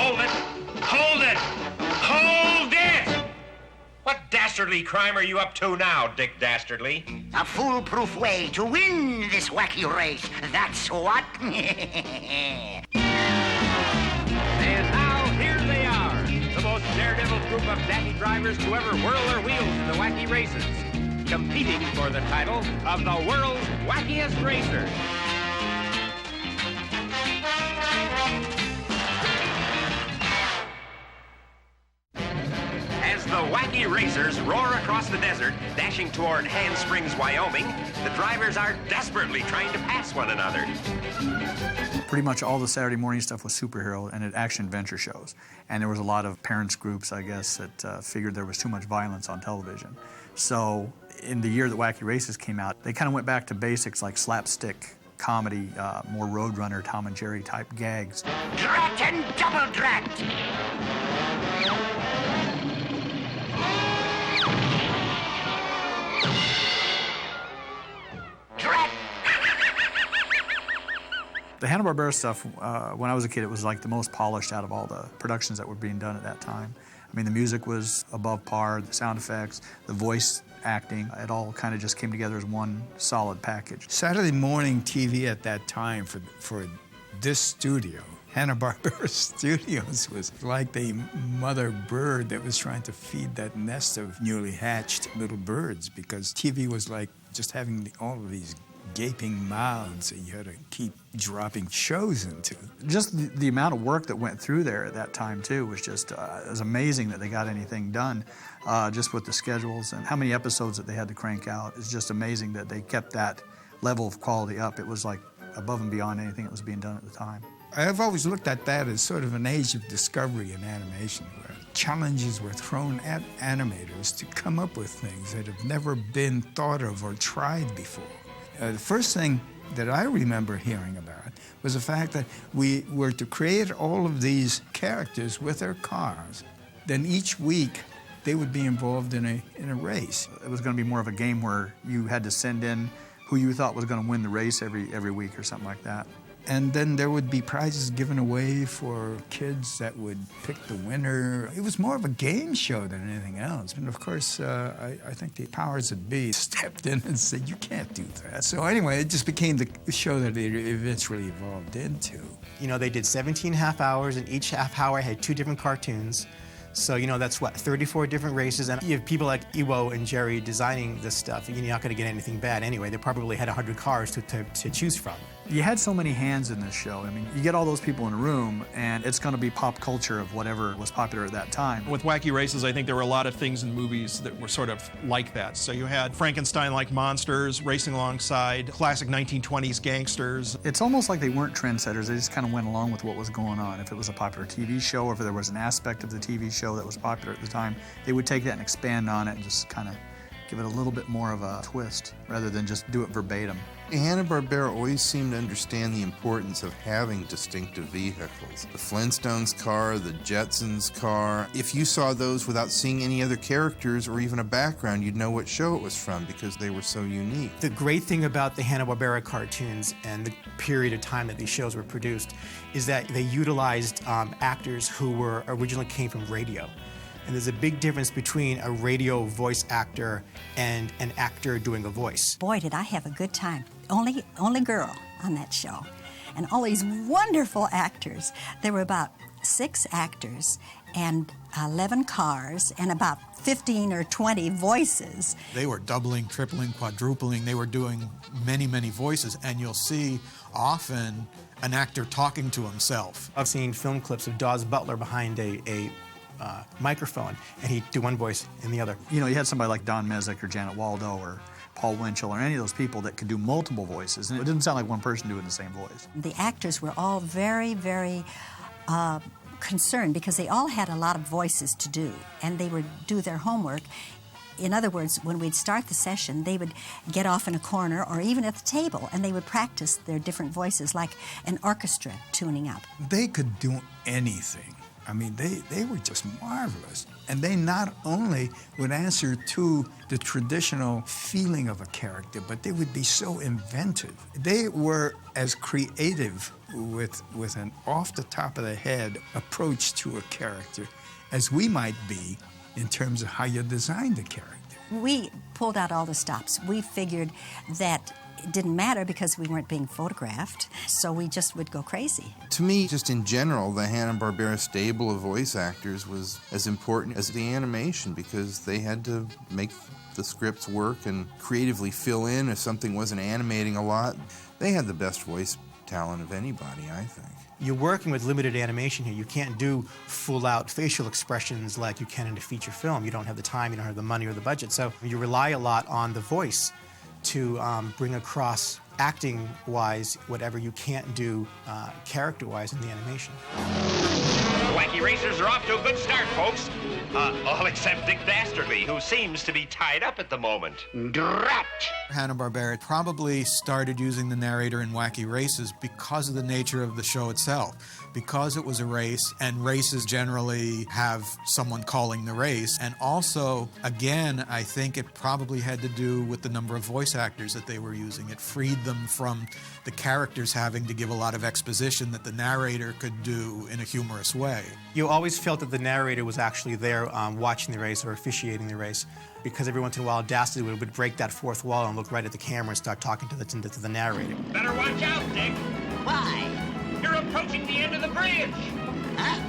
Hold it! Hold it! Hold it! What dastardly crime are you up to now, Dick Dastardly? A foolproof way to win this wacky race, that's what. And now, here they are, the most daredevil group of natty drivers to ever whirl their wheels in the wacky races, competing for the title of the world's wackiest racer. As the wacky racers roar across the desert, dashing toward Hand Springs, Wyoming, the drivers are desperately trying to pass one another. Pretty much all the Saturday morning stuff was superhero and action-adventure shows. And there was a lot of parents groups, I guess, that figured there was too much violence on television. So in the year that Wacky Races came out, they kind of went back to basics like slapstick comedy, more Roadrunner, Tom and Jerry type gags. Drat and double drat! Drat! The Hanna-Barbera stuff, when I was a kid, it was like the most polished out of all the productions that were being done at that time. I mean, the music was above par, the sound effects, the voice acting, it all kind of just came together as one solid package. Saturday morning TV at that time for this studio, Hanna-Barbera Studios, was like the mother bird that was trying to feed that nest of newly hatched little birds, because TV was like just having all of these gaping mouths that you had to keep dropping shows into. Just the amount of work that went through there at that time, too, was just it was amazing that they got anything done, just with the schedules and how many episodes that they had to crank out. It's just amazing that they kept that level of quality up. It was like above and beyond anything that was being done at the time. I've always looked at that as sort of an age of discovery in animation, where challenges were thrown at animators to come up with things that have never been thought of or tried before. The first thing that I remember hearing about was the fact that we were to create all of these characters with their cars. Then each week, they would be involved in a race. It was going to be more of a game where you had to send in who you thought was going to win the race every week or something like that. And then there would be prizes given away for kids that would pick the winner. It was more of a game show than anything else. And of course, I think the powers that be stepped in and said, you can't do that. So anyway, it just became the show that it eventually evolved into. You know, they did 17 half hours, and each half hour had 2 different cartoons. So, you know, that's what, 34 different races, and you have people like Iwo and Jerry designing this stuff. You're not going to get anything bad anyway. They probably had 100 cars to choose from. You had so many hands in this show. I mean, you get all those people in a room, and it's going to be pop culture of whatever was popular at that time. With Wacky Races, I think there were a lot of things in movies that were sort of like that. So you had Frankenstein-like monsters racing alongside classic 1920s gangsters. It's almost like they weren't trendsetters. They just kind of went along with what was going on. If it was a popular TV show, or if there was an aspect of the TV show that was popular at the time, they would take that and expand on it and just kind of give it a little bit more of a twist rather than just do it verbatim. Hanna-Barbera always seemed to understand the importance of having distinctive vehicles. The Flintstones car, the Jetsons car. If you saw those without seeing any other characters or even a background, you'd know what show it was from because they were so unique. The great thing about the Hanna-Barbera cartoons and the period of time that these shows were produced is that they utilized actors who were originally came from radio. And there's a big difference between a radio voice actor and an actor doing a voice. Boy, did I have a good time. Only girl on that show. And all these wonderful actors. There were about 6 actors and 11 cars and about 15 or 20 voices. They were doubling, tripling, quadrupling. They were doing many, many voices. And you'll see often an actor talking to himself. I've seen film clips of Dawes Butler behind a microphone, and he'd do one voice and the other. You know, you had somebody like Don Mezek or Janet Waldo or Paul Winchell or any of those people that could do multiple voices, and it didn't sound like one person doing the same voice. The actors were all very, very concerned because they all had a lot of voices to do, and they would do their homework. In other words, when we'd start the session, they would get off in a corner or even at the table, and they would practice their different voices like an orchestra tuning up. They could do anything. I mean, they were just marvelous. And they not only would answer to the traditional feeling of a character, but they would be so inventive. They were as creative with an off-the-top-of-the-head approach to a character as we might be in terms of how you design the character. We pulled out all the stops. We figured that it didn't matter because we weren't being photographed, so we just would go crazy. To me, just in general, the Hanna-Barbera stable of voice actors was as important as the animation because they had to make the scripts work and creatively fill in if something wasn't animating a lot. They had the best voice talent of anybody, I think. You're working with limited animation here. You can't do full-out facial expressions like you can in a feature film. You don't have the time, you don't have the money or the budget, so you rely a lot on the voice to bring across, acting-wise, whatever you can't do character-wise in the animation. The Wacky Racers are off to a good start, folks. All except Dick Dastardly, who seems to be tied up at the moment. Drat! Hanna-Barbera probably started using the narrator in Wacky Races because of the nature of the show itself. Because it was a race, and races generally have someone calling the race. And also, again, I think it probably had to do with the number of voice actors that they were using. It freed them from the characters having to give a lot of exposition that the narrator could do in a humorous way. You always felt that the narrator was actually there watching the race or officiating the race, because every once in a while Dastardly would break that fourth wall and look right at the camera and start talking to the narrator. Better watch out, Dick. Why? You're approaching the end of the bridge. Huh?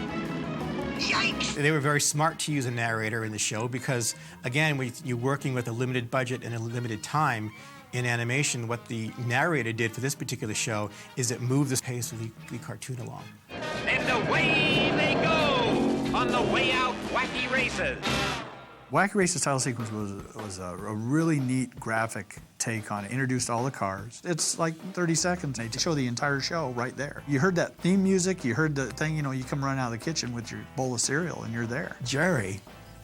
Yikes! They were very smart to use a narrator in the show because, again, when you're working with a limited budget and a limited time in animation, what the narrator did for this particular show is it moved the pace of the cartoon along. And away they go on the way out Wacky Races. Wacky Races title sequence was a really neat graphic take on it. Introduced all the cars. It's like 30 seconds. They show the entire show right there. You heard that theme music, you heard the thing, you know, you come running out of the kitchen with your bowl of cereal and you're there. Jerry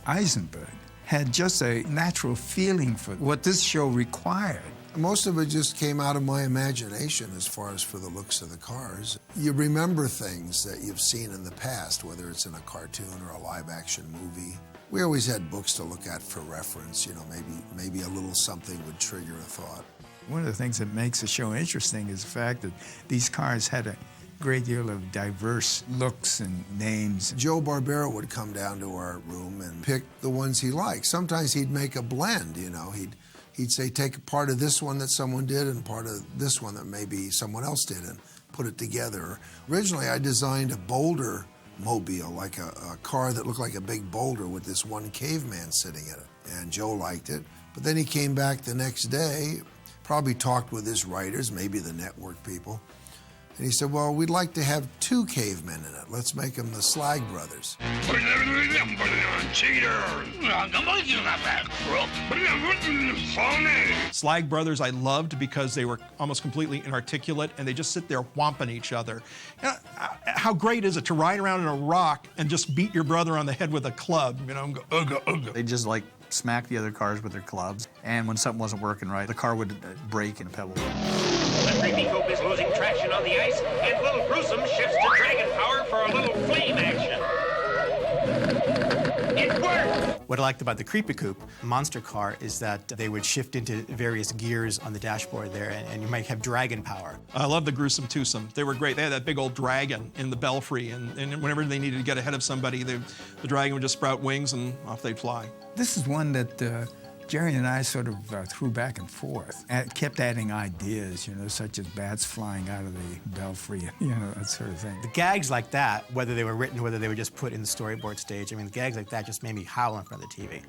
Eisenberg had just a natural feeling for what this show required. Most of it just came out of my imagination as far as for the looks of the cars. You remember things that you've seen in the past, whether it's in a cartoon or a live-action movie. We always had books to look at for reference, you know, maybe a little something would trigger a thought. One of the things that makes the show interesting is the fact that these cars had a great deal of diverse looks and names. Joe Barbera would come down to our room and pick the ones he liked. Sometimes he'd make a blend, you know. He'd say, take a part of this one that someone did and part of this one that maybe someone else did and put it together. Originally, I designed a boulder mobile, like a car that looked like a big boulder with this one caveman sitting in it. And Joe liked it. But then he came back the next day, probably talked with his writers, maybe the network people. And he said, well, we'd like to have two cavemen in it. Let's make them the Slag Brothers. Slag Brothers I loved because they were almost completely inarticulate and they just sit there whomping each other. You know, how great is it to ride around in a rock and just beat your brother on the head with a club, you know, and go, ugga, ugga. They just like smack the other cars with their clubs, and when something wasn't working right, the car would break in pebble. The creepy coop is losing traction on the ice, and Little Gruesome shifts to dragon power for a little flame action. It worked! What I liked about the Creepy Coupe monster car is that they would shift into various gears on the dashboard there, and you might have dragon power. I love the Gruesome Twosome. They were great. They had that big old dragon in the belfry, and whenever they needed to get ahead of somebody, the dragon would just sprout wings and off they'd fly. This is one that Jerry and I sort of threw back and forth, and kept adding ideas, you know, such as bats flying out of the belfry, you know, that sort of thing. The gags like that, whether they were written or whether they were just put in the storyboard stage, I mean, the gags like that just made me howl in front of the TV.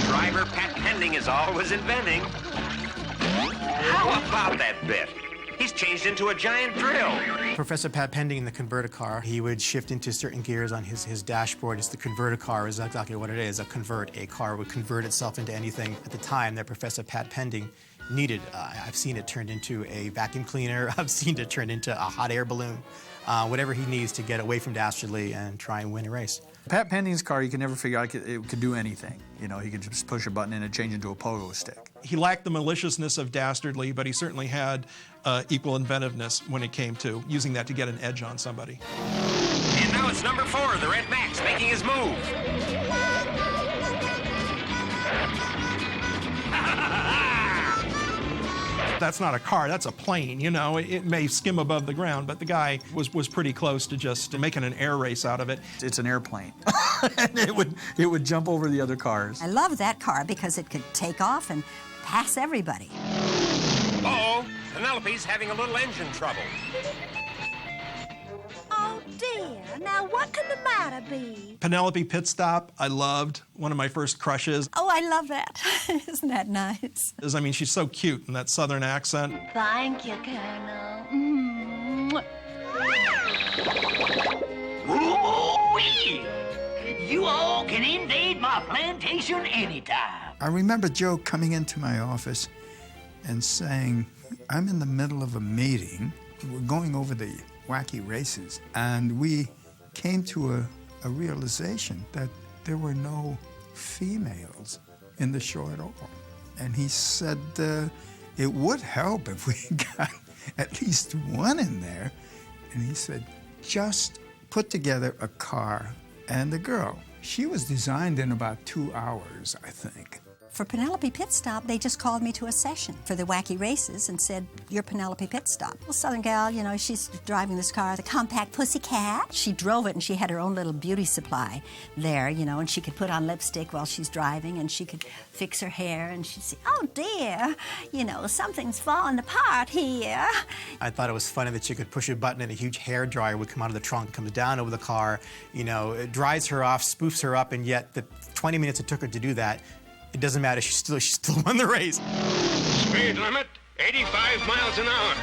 Driver Pat Pending is always inventing. How about that bit? He's changed into a giant drill. Professor Pat Pending in the converter car, he would shift into certain gears on his dashboard. It's the converter car is exactly what it is, a car would convert itself into anything at the time that Professor Pat Pending needed. I've seen it turned into a vacuum cleaner. I've seen it turned into a hot air balloon. Whatever he needs to get away from Dastardly and try and win a race. Pat Pending's car, you could never figure out it could do anything. You know, he could just push a button and it change into a pogo stick. He lacked the maliciousness of Dastardly, but he certainly had equal inventiveness when it came to using that to get an edge on somebody. And now it's number 4, the Red Max, making his move. That's not a car, that's a plane, you know. It may skim above the ground, but the guy was pretty close to just making an air race out of it. It's an airplane. And it would jump over the other cars. I love that car because it could take off and pass everybody. Uh-oh, Penelope's having a little engine trouble. Oh, dear. Now, what could the matter be? Penelope Pit Stop, I loved. One of my first crushes. Oh, I love that. Isn't that nice? I mean, she's so cute in that southern accent. Thank you, Colonel. Mwah. Ooh-wee! You all can invade my plantation anytime. I remember Joe coming into my office and saying, I'm in the middle of a meeting. We're going over the wacky races, and we came to a realization that there were no females in the show at all. And he said it would help if we got at least one in there. And he said, just put together a car and a girl. She was designed in about 2 hours, I think. For Penelope Pit Stop, they just called me to a session for the wacky races and said, you're Penelope Pit Stop. Well, Southern gal, you know, she's driving this car, the compact Pussycat. She drove it and she had her own little beauty supply there, you know, and she could put on lipstick while she's driving and she could fix her hair and she'd say, oh dear, you know, something's falling apart here. I thought it was funny that she could push a button and a huge hair dryer would come out of the trunk, comes down over the car, you know, it dries her off, spoofs her up, and yet the 20 minutes it took her to do that, it doesn't matter, she still won the race. Speed limit, 85 miles an hour.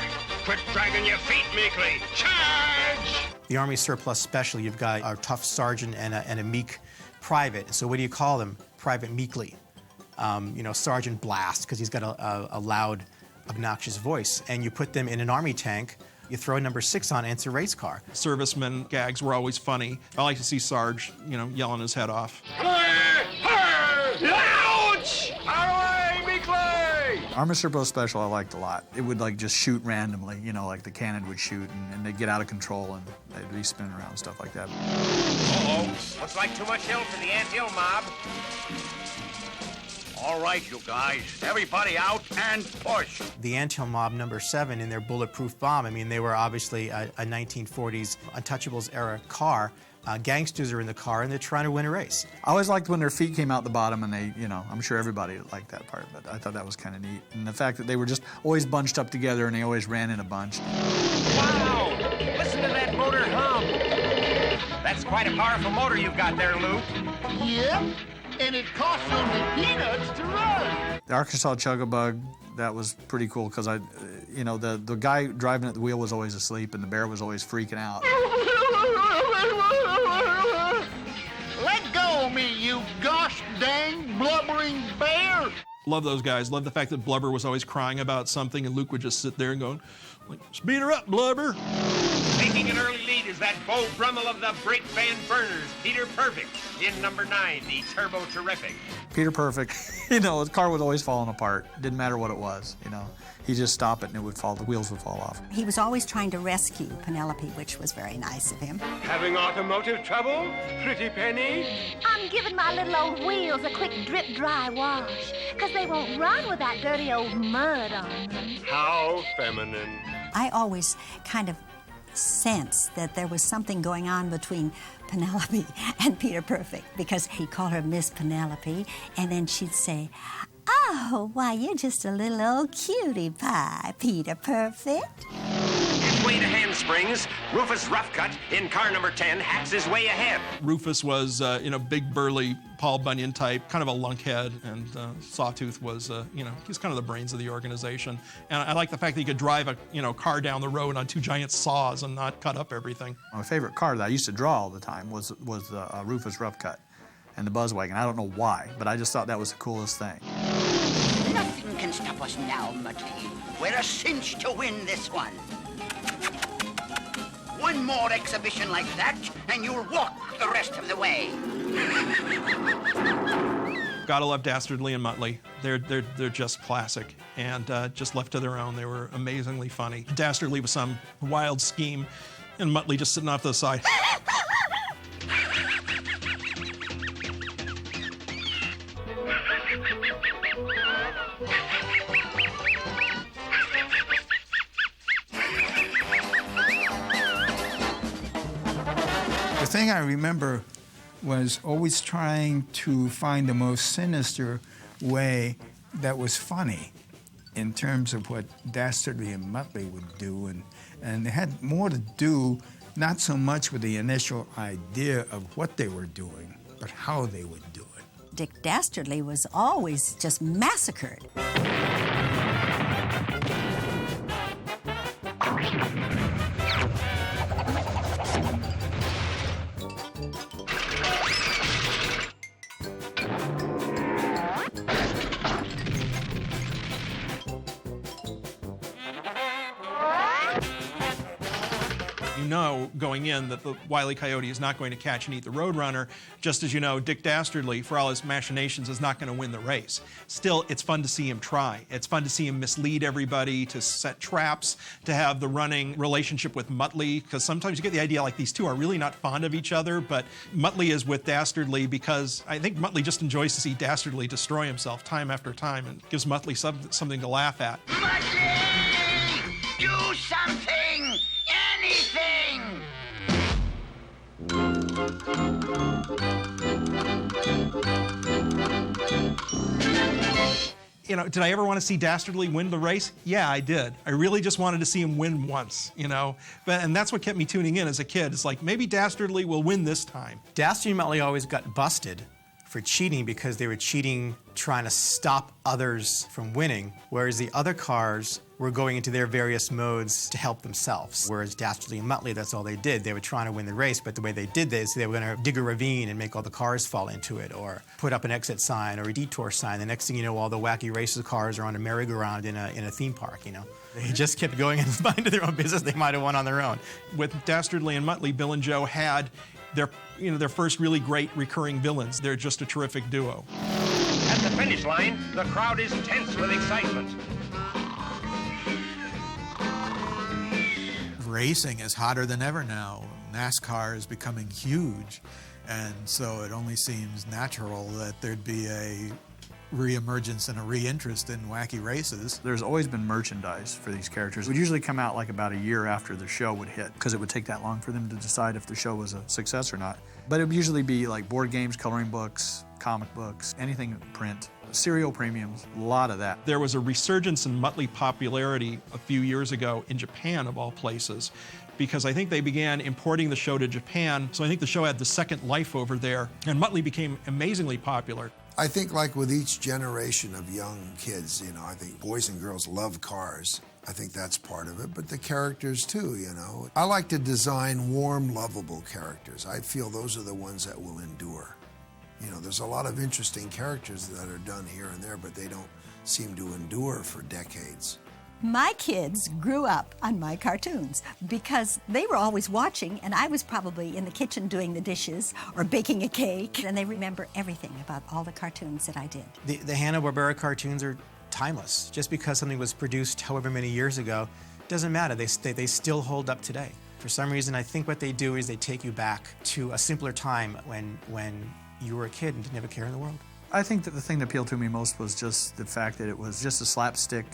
Quit dragging your feet, meekly. Charge! The Army Surplus Special, you've got a tough sergeant and a meek private. So what do you call them? Private Meekly. You know, Sergeant Blast, because he's got a loud, obnoxious voice. And you put them in an Army tank, you throw number 6 on, and it's a race car. Servicemen gags were always funny. I like to see Sarge, you know, yelling his head off. Ouch! Away, meekly! Army Surplus Special I liked a lot. It would like just shoot randomly, you know, like the cannon would shoot and they'd get out of control and they'd be spinning around and stuff like that. Uh-oh, looks like too much hill for the anthill mob. All right, you guys, everybody out and push. The Anthill Mob number 7 in their bulletproof bomb, I mean, they were obviously a 1940s Untouchables era car. Gangsters are in the car and they're trying to win a race. I always liked when their feet came out the bottom and they, you know, I'm sure everybody liked that part, but I thought that was kind of neat. And the fact that they were just always bunched up together and they always ran in a bunch. Wow! Listen to that motor hum. That's quite a powerful motor you've got there, Luke. Yep, and it costs only peanuts to run. The Arkansas Chug-a-Bug, that was pretty cool because you know, the guy driving at the wheel was always asleep and the bear was always freaking out. Let go of me, you gosh dang blubbering bear! Love those guys. Love the fact that Blubber was always crying about something and Luke would just sit there and go, like, speed her up, Blubber. Taking an early lead is that Beau Brummel of the Brake Van Burners, Peter Perfect, in number 9, the Turbo Terrific. Peter Perfect, you know, his car was always falling apart. Didn't matter what it was, you know. He'd just stop it and it would fall, the wheels would fall off. He was always trying to rescue Penelope, which was very nice of him. Having automotive trouble, Pretty Penny? I'm giving my little old wheels a quick drip dry wash, because they won't run with that dirty old mud on them. How feminine. I always kind of sensed that there was something going on between Penelope and Peter Perfect, because he'd call her Miss Penelope, and then she'd say, oh, why, you're just a little old cutie pie, Peter Perfect. Halfway to Handsprings, Rufus Roughcut in car number 10 hacks his way ahead. Rufus was, you know, big, burly Paul Bunyan type, kind of a lunkhead, and Sawtooth was, you know, he's kind of the brains of the organization. And I like the fact that he could drive a, you know, car down the road on 2 giant saws and not cut up everything. My favorite car that I used to draw all the time was the Rufus Roughcut and the Buzzwagon. I don't know why, but I just thought that was the coolest thing. Nothing can stop us now, Muttley. We're a cinch to win this one. One more exhibition like that, and you'll walk the rest of the way. Gotta love Dastardly and Muttley. They're just classic, and just left to their own, they were amazingly funny. Dastardly was some wild scheme, and Muttley just sitting off to the side. The thing I remember was always trying to find the most sinister way that was funny in terms of what Dastardly and Muttley would do. And it had more to do not so much with the initial idea of what they were doing, but how they would do it. Dick Dastardly was always just massacred. You know going in that the Wile E. Coyote is not going to catch and eat the Roadrunner, just as you know Dick Dastardly, for all his machinations, is not going to win the race. Still, it's fun to see him try. It's fun to see him mislead everybody, to set traps, to have the running relationship with Muttley, because sometimes you get the idea like these two are really not fond of each other, but Muttley is with Dastardly because I think Muttley just enjoys to see Dastardly destroy himself time after time and gives Muttley something to laugh at. Muttley! Do something! Anything! You know, did I ever want to see Dastardly win the race? Yeah, I did. I really just wanted to see him win once, you know? And that's what kept me tuning in as a kid. It's like, maybe Dastardly will win this time. Dastardly and Muttley always got busted for cheating because they were cheating trying to stop others from winning, whereas the other cars were going into their various modes to help themselves. Whereas Dastardly and Muttley, that's all they did. They were trying to win the race, but the way they did this, they were going to dig a ravine and make all the cars fall into it, or put up an exit sign or a detour sign. The next thing you know, all the wacky races cars are on a merry-go-round in a theme park, you know? They just kept going and minding their own business. They might have won on their own. With Dastardly and Muttley, Bill and Joe had their first really great recurring villains. They're just a terrific duo. At the finish line, the crowd is tense with excitement. Racing is hotter than ever now. NASCAR is becoming huge, and so it only seems natural that there'd be a re-emergence and a re-interest in wacky races. There's always been merchandise for these characters. It would usually come out like about a year after the show would hit, because it would take that long for them to decide if the show was a success or not. But it would usually be like board games, coloring books, comic books, anything print, cereal premiums, a lot of that. There was a resurgence in Muttley popularity a few years ago in Japan, of all places, because I think they began importing the show to Japan, so I think the show had the second life over there, and Muttley became amazingly popular. I think like with each generation of young kids, you know, I think boys and girls love cars. I think that's part of it, but the characters too, you know. I like to design warm, lovable characters. I feel those are the ones that will endure. You know, there's a lot of interesting characters that are done here and there, but they don't seem to endure for decades. My kids grew up on my cartoons because they were always watching, and I was probably in the kitchen doing the dishes or baking a cake, and they remember everything about all the cartoons that I did. The Hanna-Barbera cartoons are timeless. Just because something was produced however many years ago, doesn't matter. They still hold up today. For some reason, I think what they do is they take you back to a simpler time when you were a kid and didn't have a care in the world. I think that the thing that appealed to me most was just the fact that it was just a slapstick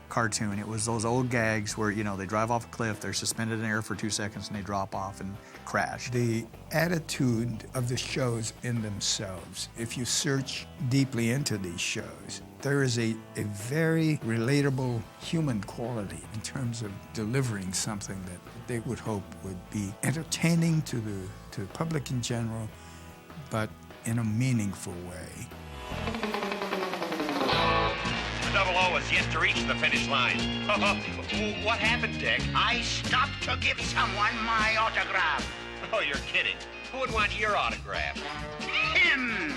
cartoon. It was those old gags where, you know, they drive off a cliff, they're suspended in air for 2 seconds, and they drop off and crash. The attitude of the shows in themselves, if you search deeply into these shows, there is a very relatable human quality in terms of delivering something that they would hope would be entertaining to the public in general, but in a meaningful way. Double O has yet to reach the finish line. What happened, Dick? I stopped to give someone my autograph. Oh, you're kidding. Who would want your autograph? Him!